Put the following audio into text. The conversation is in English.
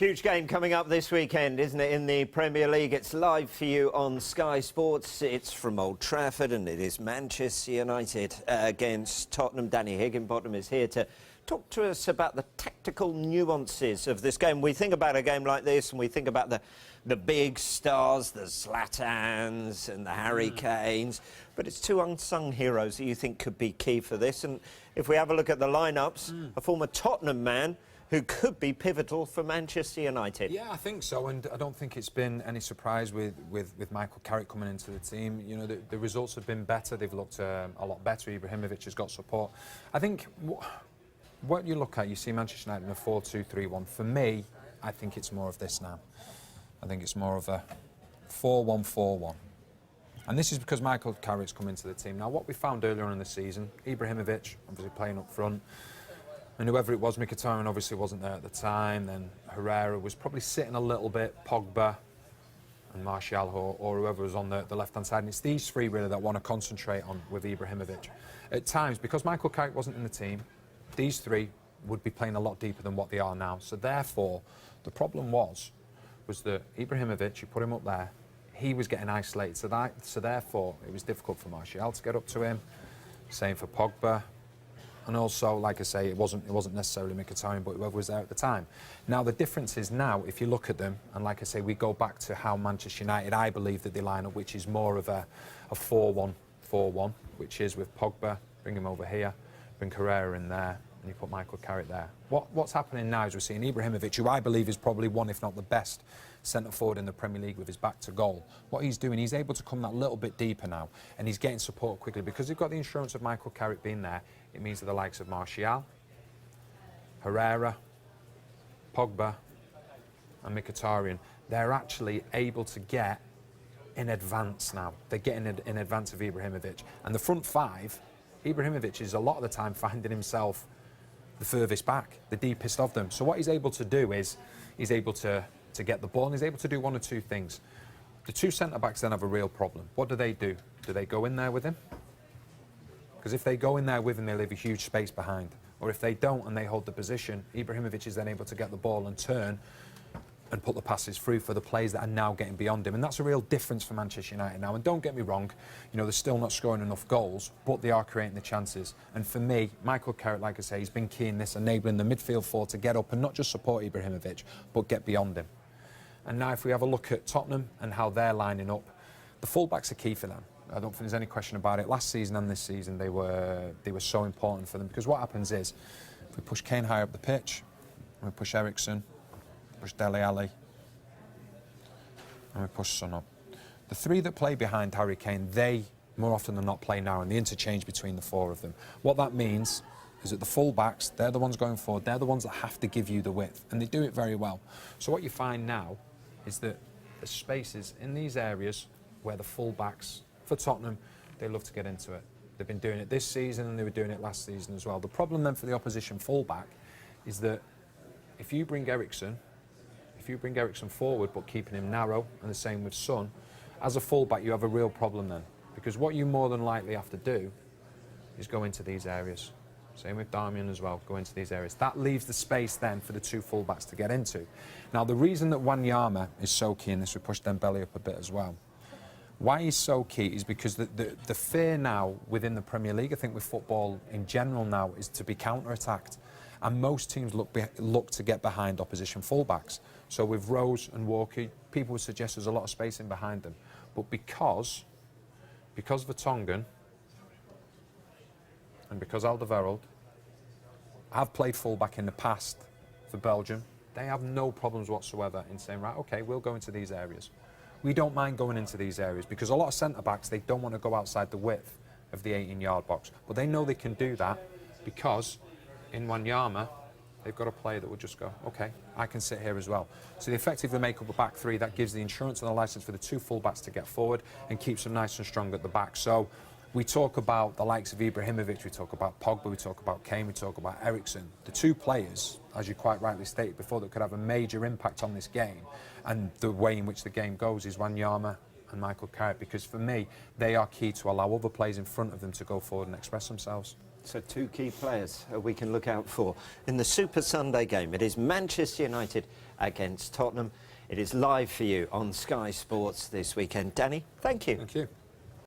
Huge game coming up this weekend, isn't it, in the Premier League? It's live for you on Sky Sports. It's from Old Trafford and it is Manchester United against Tottenham. Danny Higginbottom is here to talk to us about the tactical nuances of this game. We think about a game like this and we think about the big stars, the Zlatans and the Harry Kanes, but it's two unsung heroes that you think could be key for this. And if we have a look at the lineups, a former Tottenham man who could be pivotal for Manchester United. Yeah, I think so, and I don't think it's been any surprise with Michael Carrick coming into the team. You know, the results have been better. They've looked a lot better. Ibrahimovic has got support. I think what you look at, you see Manchester United in a 4-2-3-1. For me, I think it's more of this now. I think it's more of a 4-1-4-1. And this is because Michael Carrick's come into the team. Now, what we found earlier on in the season, Ibrahimovic, obviously playing up front, and whoever it was, Mkhitaryan obviously wasn't there at the time, then Herrera was probably sitting a little bit, Pogba and Martial or whoever was on the left-hand side. And it's these three really that want to concentrate on with Ibrahimovic. At times, because Michael Carrick wasn't in the team, these three would be playing a lot deeper than what they are now. So therefore, the problem was that Ibrahimovic, you put him up there, he was getting isolated. So therefore, it was difficult for Martial to get up to him. Same for Pogba. And also, like I say, it wasn't necessarily Mkhitaryan, but whoever was there at the time. Now, the difference is now, if you look at them, and like I say, we go back to how Manchester United, I believe that they line up, which is more of a 4-1-4-1, which is with Pogba, bring him over here, bring Herrera in there, and you put Michael Carrick there. What's happening now is we're seeing Ibrahimovic, who I believe is probably one, if not the best, centre-forward in the Premier League with his back to goal. What he's doing, he's able to come that little bit deeper now, and he's getting support quickly. Because they've got the insurance of Michael Carrick being there, it means that the likes of Martial, Herrera, Pogba, and Mkhitaryan, they're actually able to get in advance now. They're getting in advance of Ibrahimovic. And the front five, Ibrahimovic is a lot of the time finding himself the furthest back, the deepest of them. So what he's able to do is he's able to get the ball, and he's able to do one or two things. The two centre-backs then have a real problem. What do? Do they go in there with him? Because if they go in there with him, they leave a huge space behind. Or if they don't and they hold the position, Ibrahimovic is then able to get the ball and turn and put the passes through for the players that are now getting beyond him. And that's a real difference for Manchester United now. And don't get me wrong, you know, they're still not scoring enough goals, but they are creating the chances. And for me, Michael Carrick, like I say, he's been key in this, enabling the midfield four to get up and not just support Ibrahimovic, but get beyond him. And now if we have a look at Tottenham and how they're lining up, the full-backs are key for them. I don't think there's any question about it. Last season and this season, they were so important for them, because what happens is, if we push Kane higher up the pitch, and we push Eriksen, push Dele Alli, and we push Son up. The three that play behind Harry Kane, they more often than not play now, and the interchange between the four of them. What that means is that the full-backs, they're the ones going forward, they're the ones that have to give you the width, and they do it very well. So what you find now is that the spaces in these areas where the full-backs, for Tottenham, they love to get into it. They've been doing it this season and they were doing it last season as well. The problem then for the opposition full-back is that if you bring Eriksen forward but keeping him narrow, and the same with Son, as a full-back you have a real problem then. Because what you more than likely have to do is go into these areas. Same with Darmian as well, go into these areas. That leaves the space then for the two full-backs to get into. Now the reason that Wanyama is so key in this, we push Dembele up a bit as well. Why he's so key is because the fear now within the Premier League, I think with football in general now, is to be counter-attacked. And most teams look to get behind opposition full-backs. So with Rose and Walker, people would suggest there's a lot of space in behind them. But because Vertonghen and because Alderweireld have played full-back in the past for Belgium, they have no problems whatsoever in saying, right, OK, we'll go into these areas. We don't mind going into these areas, because a lot of centre-backs, they don't want to go outside the width of the 18-yard box. But they know they can do that because in Wanyama, they've got a player that will just go, OK, I can sit here as well. So they effectively make up a back three that gives the insurance and the licence for the two full-backs to get forward and keeps them nice and strong at the back. So we talk about the likes of Ibrahimovic, we talk about Pogba, we talk about Kane, we talk about Eriksen. The two players, as you quite rightly stated before, that could have a major impact on this game and the way in which the game goes is Wanyama and Michael Carrick, because for me, they are key to allow other players in front of them to go forward and express themselves. So two key players we can look out for in the Super Sunday game. It is Manchester United against Tottenham. It is live for you on Sky Sports this weekend. Danny, thank you. Thank you.